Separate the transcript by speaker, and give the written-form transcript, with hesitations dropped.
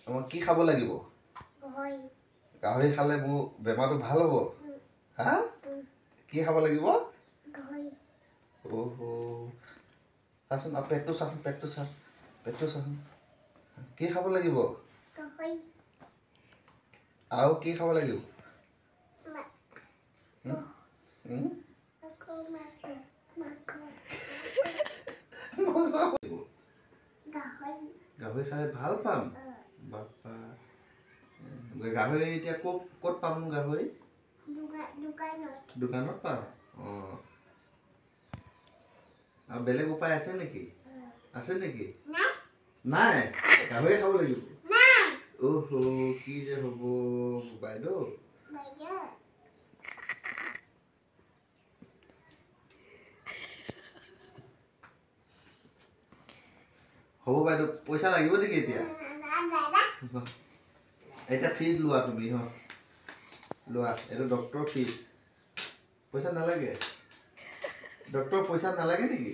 Speaker 1: আমাক কি খাব লাগিব? গাহৰি খালে মোৰ বেমাৰটো ভাল হ'ব। হা কি খাব লাগিব? ওহো চাচোন পেটটো চাচোন পেটটো চাচোন কি খাব লাগিব? আৰু কি খাব লাগিব? গাহৰি খালে ভাল পাম। বাপা গাহৰি এতিয়া ক'ত পাম গাহৰি? দোকানত পাম। অঁ আৰু বেলেগ উপায় আছে নেকি? আছে নেকি? নাই গাহৰি খাব লাগিব। ওহো কি যে হ'ব বাইদেউ। হ'ব বাইদেউ পইচা লাগিব নেকি এতিয়া? এতিয়া ফিজ লোৱা তুমি লোৱা এইটো ডক্টৰ ফিজ। পইচা নালাগে? ডক্টৰ পইচা নালাগে নেকি?